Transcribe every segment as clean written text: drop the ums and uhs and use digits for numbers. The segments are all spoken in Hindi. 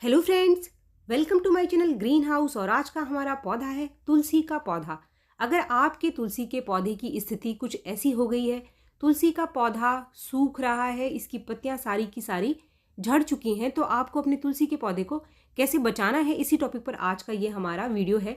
Hello friends, welcome to my channel green house. और आज का हमारा पौधा है तुलसी का पौधा। अगर आपके तुलसी के पौधे की स्थिति कुछ ऐसी हो गई है, तुलसी का पौधा सूख रहा है, इसकी पत्तियां सारी की सारी झड़ चुकी हैं, तो आपको अपने तुलसी के पौधे को कैसे बचाना है, इसी टॉपिक पर आज का ये हमारा वीडियो है।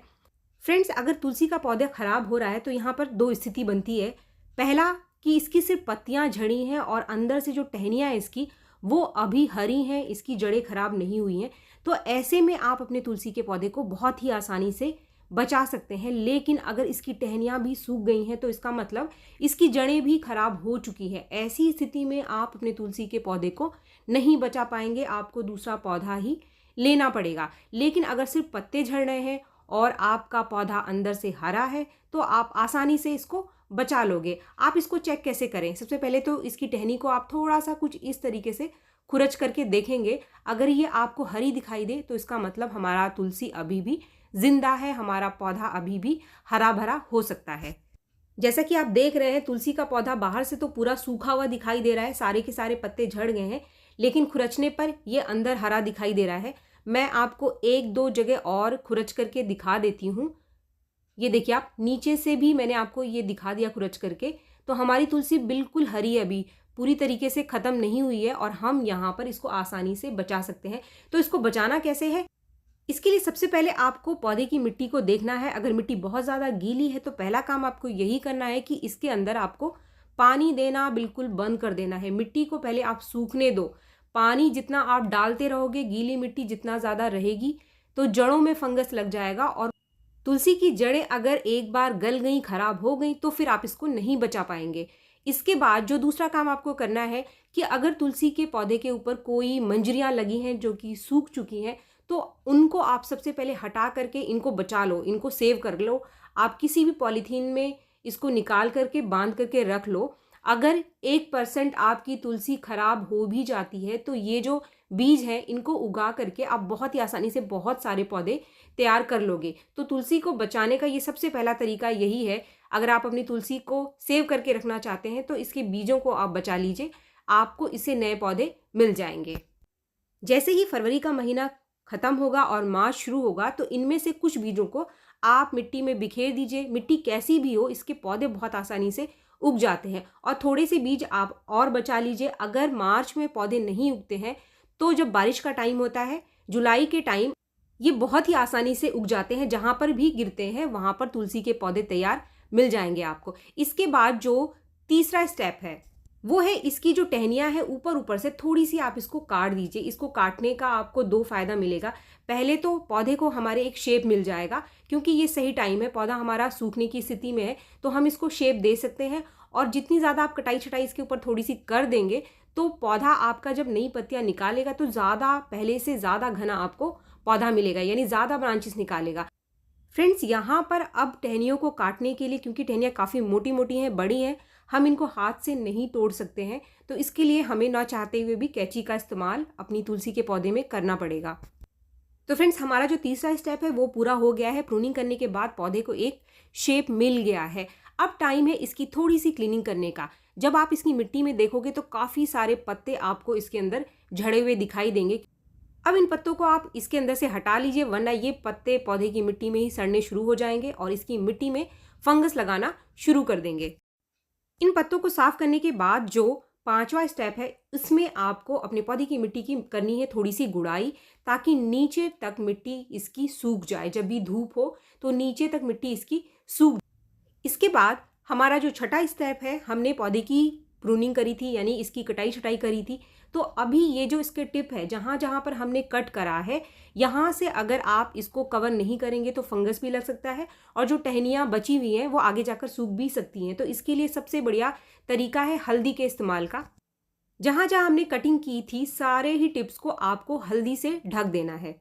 फ्रेंड्स, अगर तुलसी का पौधा खराब हो रहा है तो यहाँ पर दो स्थिति बनती है। पहला कि इसकी सिर्फ पत्तियां झड़ी हैं और अंदर से जो टहनियाँ हैं इसकी वो अभी हरी हैं, इसकी जड़ें खराब नहीं हुई हैं। तो ऐसे में आप अपने तुलसी के पौधे को बहुत ही आसानी से बचा सकते हैं। लेकिन अगर इसकी टहनियाँ भी सूख गई हैं तो इसका मतलब इसकी जड़ें भी खराब हो चुकी है। ऐसी स्थिति में आप अपने तुलसी के पौधे को नहीं बचा पाएंगे, आपको दूसरा पौधा ही लेना पड़ेगा। लेकिन अगर सिर्फ पत्ते झड़ रहे हैं और आपका पौधा अंदर से हरा है तो आप आसानी से इसको बचा लोगे। आप इसको चेक कैसे करें? सबसे पहले तो इसकी टहनी को आप थोड़ा सा कुछ इस तरीके से खुरच करके देखेंगे। अगर ये आपको हरी दिखाई दे तो इसका मतलब हमारा तुलसी अभी भी जिंदा है, हमारा पौधा अभी भी हरा भरा हो सकता है। जैसा कि आप देख रहे हैं, तुलसी का पौधा बाहर से तो पूरा सूखा हुआ दिखाई दे रहा है, सारे के सारे पत्ते झड़ गए हैं, लेकिन खुरचने पर ये अंदर हरा दिखाई दे रहा है। मैं आपको एक दो जगह और खुरच करके दिखा देती हूँ। ये देखिए, आप नीचे से भी मैंने आपको ये दिखा दिया खुरच करके। तो हमारी तुलसी बिल्कुल हरी अभी पूरी तरीके से ख़त्म नहीं हुई है और हम यहाँ पर इसको आसानी से बचा सकते हैं। तो इसको बचाना कैसे है? इसके लिए सबसे पहले आपको पौधे की मिट्टी को देखना है। अगर मिट्टी बहुत ज़्यादा गीली है तो पहला काम आपको यही करना है कि इसके अंदर आपको पानी देना बिल्कुल बंद कर देना है। मिट्टी को पहले आप सूखने दो। पानी जितना आप डालते रहोगे, गीली मिट्टी जितना ज़्यादा रहेगी, तो जड़ों में फंगस लग जाएगा और तुलसी की जड़ें अगर एक बार गल गई, खराब हो गई, तो फिर आप इसको नहीं बचा पाएंगे। इसके बाद जो दूसरा काम आपको करना है कि अगर तुलसी के पौधे के ऊपर कोई मंजरियां लगी हैं जो कि सूख चुकी हैं, तो उनको आप सबसे पहले हटा करके इनको बचा लो, इनको सेव कर लो। आप किसी भी पॉलीथीन में इसको निकाल करके बांध करके रख लो। अगर 1% आपकी तुलसी खराब हो भी जाती है तो ये जो बीज हैं इनको उगा करके आप बहुत ही आसानी से बहुत सारे पौधे तैयार कर लोगे। तो तुलसी को बचाने का ये सबसे पहला तरीका यही है। अगर आप अपनी तुलसी को सेव करके रखना चाहते हैं तो इसके बीजों को आप बचा लीजिए, आपको इससे नए पौधे मिल जाएंगे। जैसे ही फरवरी का महीना खत्म होगा और मार्च शुरू होगा तो इनमें से कुछ बीजों को आप मिट्टी में बिखेर दीजिए। मिट्टी कैसी भी हो, इसके पौधे बहुत आसानी से उग जाते हैं। और थोड़े से बीज आप और बचा लीजिए। अगर मार्च में पौधे नहीं उगते हैं तो जब बारिश का टाइम होता है, जुलाई के टाइम, ये बहुत ही आसानी से उग जाते हैं। जहाँ पर भी गिरते हैं वहाँ पर तुलसी के पौधे तैयार मिल जाएंगे आपको। इसके बाद जो तीसरा स्टेप है वो है इसकी जो टहनियाँ हैं ऊपर ऊपर से थोड़ी सी आप इसको काट दीजिए। इसको काटने का आपको दो फायदा मिलेगा। पहले तो पौधे को हमारे एक शेप मिल जाएगा, क्योंकि ये सही टाइम है, पौधा हमारा सूखने की स्थिति में है, तो हम इसको शेप दे सकते हैं। और जितनी ज़्यादा आप कटाई छटाई इसके ऊपर थोड़ी सी कर देंगे तो पौधा आपका जब नई पत्तियाँ निकालेगा तो ज़्यादा, पहले से ज़्यादा घना आपको पौधा मिलेगा, यानी ज़्यादा ब्रांचेस निकालेगा। फ्रेंड्स, यहाँ पर अब टहनियों को काटने के लिए, क्योंकि टहनियाँ काफ़ी मोटी मोटी हैं, बड़ी हैं, हम इनको हाथ से नहीं तोड़ सकते हैं, तो इसके लिए हमें ना चाहते हुए भी कैंची का इस्तेमाल अपनी तुलसी के पौधे में करना पड़ेगा। तो फ्रेंड्स, हमारा जो तीसरा स्टेप है वो पूरा हो गया है। प्रूनिंग करने के बाद पौधे को एक शेप मिल गया है। अब टाइम है इसकी थोड़ी सी क्लीनिंग करने का। जब आप इसकी मिट्टी में देखोगे तो काफ़ी सारे पत्ते आपको इसके अंदर झड़े हुए दिखाई देंगे। अब इन पत्तों को आप इसके अंदर से हटा लीजिए, वरना ये पत्ते पौधे की मिट्टी में ही सड़ने शुरू हो जाएंगे और इसकी मिट्टी में फंगस लगाना शुरू कर देंगे। इन पत्तों को साफ करने के बाद जो पांचवा स्टेप है, इसमें आपको अपने पौधे की मिट्टी की करनी है थोड़ी सी गुड़ाई, ताकि नीचे तक मिट्टी इसकी सूख जाए। जब भी धूप हो तो नीचे तक मिट्टी इसकी सूख। इसके बाद हमारा जो छठा स्टेप है, हमने पौधे की प्रूनिंग करी थी, यानी इसकी कटाई छटाई करी थी। तो अभी ये जो इसके टिप है, जहाँ जहाँ पर हमने कट करा है, यहाँ से अगर आप इसको कवर नहीं करेंगे तो फंगस भी लग सकता है और जो टहनियाँ बची हुई हैं वो आगे जाकर सूख भी सकती हैं। तो इसके लिए सबसे बढ़िया तरीका है हल्दी के इस्तेमाल का। जहाँ जहाँ हमने कटिंग की थी सारे ही टिप्स को आपको हल्दी से ढक देना है।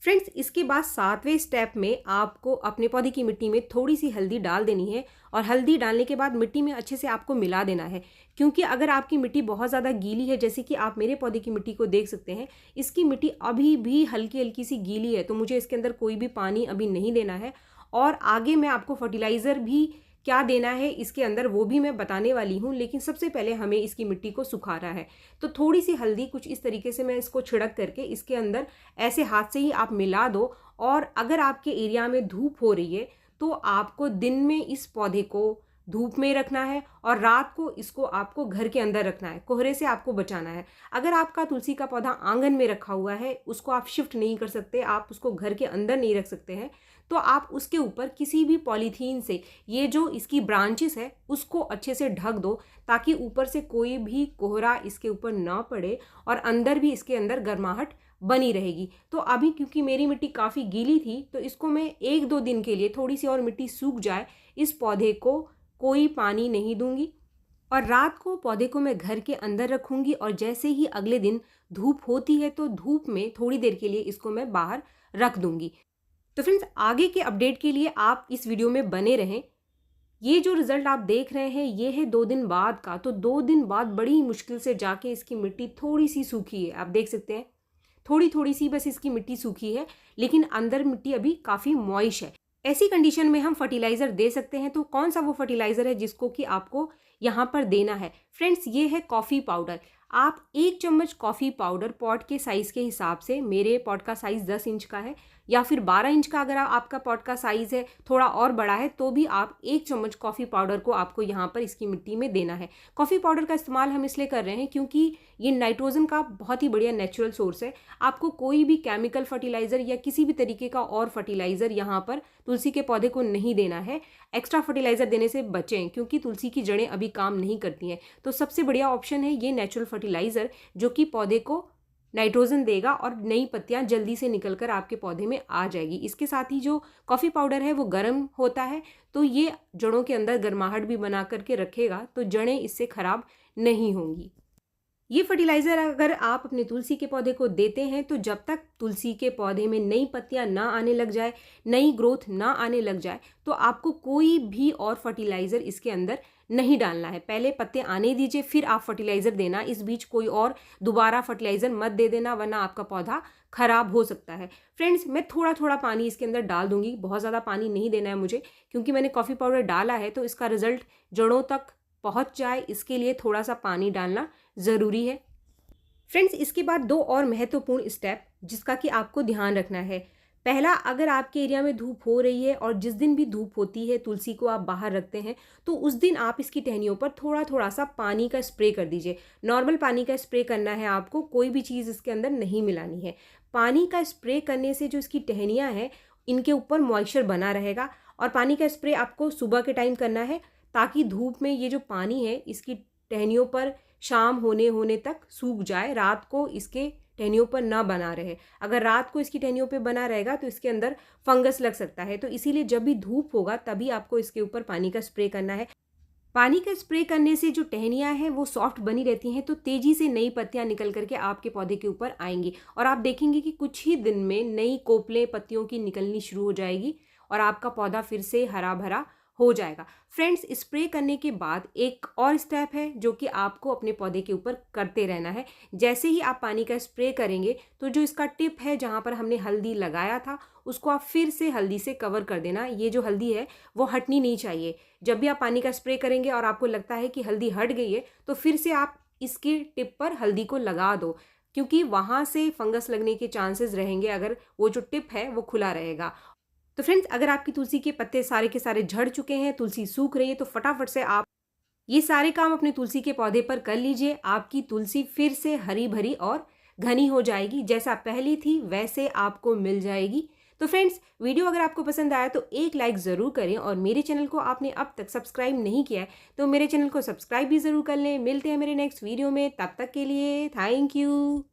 फ्रेंड्स, इसके बाद सातवें स्टेप में आपको अपने पौधे की मिट्टी में थोड़ी सी हल्दी डाल देनी है और हल्दी डालने के बाद मिट्टी में अच्छे से आपको मिला देना है। क्योंकि अगर आपकी मिट्टी बहुत ज़्यादा गीली है, जैसे कि आप मेरे पौधे की मिट्टी को देख सकते हैं, इसकी मिट्टी अभी भी हल्की हल्की सी गीली है, तो मुझे इसके अंदर कोई भी पानी अभी नहीं देना है। और आगे मैं आपको फर्टिलाइज़र भी क्या देना है इसके अंदर वो भी मैं बताने वाली हूँ, लेकिन सबसे पहले हमें इसकी मिट्टी को सुखाना है। तो थोड़ी सी हल्दी कुछ इस तरीके से मैं इसको छिड़क करके इसके अंदर ऐसे हाथ से ही आप मिला दो। और अगर आपके एरिया में धूप हो रही है तो आपको दिन में इस पौधे को धूप में रखना है और रात को इसको आपको घर के अंदर रखना है, कोहरे से आपको बचाना है। अगर आपका तुलसी का पौधा आंगन में रखा हुआ है, उसको आप शिफ्ट नहीं कर सकते, आप उसको घर के अंदर नहीं रख सकते हैं, तो आप उसके ऊपर किसी भी पॉलीथीन से ये जो इसकी ब्रांचेस है उसको अच्छे से ढक दो, ताकि ऊपर से कोई भी कोहरा इसके ऊपर ना पड़े और अंदर भी इसके अंदर गर्माहट बनी रहेगी। तो अभी क्योंकि मेरी मिट्टी काफ़ी गीली थी तो इसको मैं 1-2 दिन के लिए, थोड़ी सी और मिट्टी सूख जाए, इस पौधे को कोई पानी नहीं दूंगी और रात को पौधे को मैं घर के अंदर रखूंगी। और जैसे ही अगले दिन धूप होती है तो धूप में थोड़ी देर के लिए इसको मैं बाहर रख दूंगी। तो फ्रेंड्स, आगे के अपडेट के लिए आप इस वीडियो में बने रहें। ये जो रिजल्ट आप देख रहे हैं ये है 2 दिन बाद का। तो 2 दिन बाद बड़ी मुश्किल से जाके इसकी मिट्टी थोड़ी सी सूखी है, आप देख सकते हैं, थोड़ी थोड़ी सी बस इसकी मिट्टी सूखी है, लेकिन अंदर मिट्टी अभी काफ़ी मॉइश है। ऐसी कंडीशन में हम फर्टिलाइज़र दे सकते हैं। तो कौन सा वो फर्टिलाइज़र है जिसको कि आपको यहाँ पर देना है? फ्रेंड्स, ये है कॉफ़ी पाउडर। आप 1 चम्मच कॉफ़ी पाउडर पॉट के साइज़ के हिसाब से, मेरे पॉट का साइज़ 10 इंच का है या फिर 12 इंच का, अगर आपका पॉट का साइज़ है थोड़ा और बड़ा है तो भी आप 1 चम्मच कॉफ़ी पाउडर को आपको यहाँ पर इसकी मिट्टी में देना है। कॉफ़ी पाउडर का इस्तेमाल हम इसलिए कर रहे हैं क्योंकि ये नाइट्रोजन का बहुत ही बढ़िया नेचुरल सोर्स है। आपको कोई भी केमिकल फर्टिलाइज़र या किसी भी तरीके का और फर्टिलाइज़र यहाँ पर तुलसी के पौधे को नहीं देना है। एक्स्ट्रा फर्टिलाइज़र देने से बचें क्योंकि तुलसी की जड़ें अभी काम नहीं करती हैं। तो सबसे बढ़िया ऑप्शन है ये नेचुरल फर्टिलाइज़र, जो कि पौधे को नाइट्रोजन देगा और नई पत्तियां जल्दी से निकलकर आपके पौधे में आ जाएगी। इसके साथ ही जो कॉफ़ी पाउडर है वो गर्म होता है, तो ये जड़ों के अंदर गर्माहट भी बना करके रखेगा, तो जड़ें इससे खराब नहीं होंगी। ये फर्टिलाइज़र अगर आप अपने तुलसी के पौधे को देते हैं तो जब तक तुलसी के पौधे में नई पत्तियां ना आने लग जाए, नई ग्रोथ ना आने लग जाए, तो आपको कोई भी और फर्टिलाइज़र इसके अंदर नहीं डालना है। पहले पत्ते आने दीजिए, फिर आप फर्टिलाइज़र देना। इस बीच कोई और दोबारा फर्टिलाइज़र मत दे देना, वरना आपका पौधा खराब हो सकता है। फ्रेंड्स, मैं थोड़ा थोड़ा पानी इसके अंदर डाल दूंगी, बहुत ज़्यादा पानी नहीं देना है मुझे, क्योंकि मैंने कॉफ़ी पाउडर डाला है तो इसका रिजल्ट जड़ों तक पहुंच जाए, इसके लिए थोड़ा सा पानी डालना ज़रूरी है। फ्रेंड्स, इसके बाद 2 और महत्वपूर्ण स्टेप जिसका कि आपको ध्यान रखना है। पहला, अगर आपके एरिया में धूप हो रही है और जिस दिन भी धूप होती है तुलसी को आप बाहर रखते हैं, तो उस दिन आप इसकी टहनियों पर थोड़ा थोड़ा सा पानी का स्प्रे कर दीजिए। नॉर्मल पानी का स्प्रे करना है आपको, कोई भी चीज़ इसके अंदर नहीं मिलानी है। पानी का स्प्रे करने से जो इसकी टहनियाँ हैं इनके ऊपर मॉइस्चर बना रहेगा। और पानी का स्प्रे आपको सुबह के टाइम करना है, ताकि धूप में ये जो पानी है इसकी टहनियों पर शाम होने तक सूख जाए, रात को इसके टहनियों पर ना बना रहे। अगर रात को इसकी टहनियों पे बना रहेगा तो इसके अंदर फंगस लग सकता है। तो इसीलिए जब भी धूप होगा तभी आपको इसके ऊपर पानी का स्प्रे करना है। पानी का स्प्रे करने से जो टहनियाँ हैं वो सॉफ्ट बनी रहती हैं, तो तेज़ी से नई पत्तियाँ निकल करके आपके पौधे के ऊपर आएंगी और आप देखेंगे कि कुछ ही दिन में नई कोपलें पत्तियों की निकलनी शुरू हो जाएगी और आपका पौधा फिर से हरा भरा हो जाएगा। फ्रेंड्स, स्प्रे करने के बाद एक और स्टेप है जो कि आपको अपने पौधे के ऊपर करते रहना है। जैसे ही आप पानी का स्प्रे करेंगे तो जो इसका टिप है जहाँ पर हमने हल्दी लगाया था उसको आप फिर से हल्दी से कवर कर देना। ये जो हल्दी है वो हटनी नहीं चाहिए। जब भी आप पानी का स्प्रे करेंगे और आपको लगता है कि हल्दी हट गई है तो फिर से आप इसके टिप पर हल्दी को लगा दो, क्योंकि वहाँ से फंगस लगने के चांसेस रहेंगे अगर वो जो टिप है वो खुला रहेगा। तो फ्रेंड्स, अगर आपकी तुलसी के पत्ते सारे के सारे झड़ चुके हैं, तुलसी सूख रही है, तो फटाफट से आप ये सारे काम अपने तुलसी के पौधे पर कर लीजिए। आपकी तुलसी फिर से हरी भरी और घनी हो जाएगी, जैसा पहले थी वैसे आपको मिल जाएगी। तो फ्रेंड्स, वीडियो अगर आपको पसंद आया तो एक लाइक ज़रूर करें और मेरे चैनल को आपने अब तक सब्सक्राइब नहीं किया है तो मेरे चैनल को सब्सक्राइब भी ज़रूर कर लें। मिलते हैं मेरे नेक्स्ट वीडियो में, तब तक के लिए थैंक यू।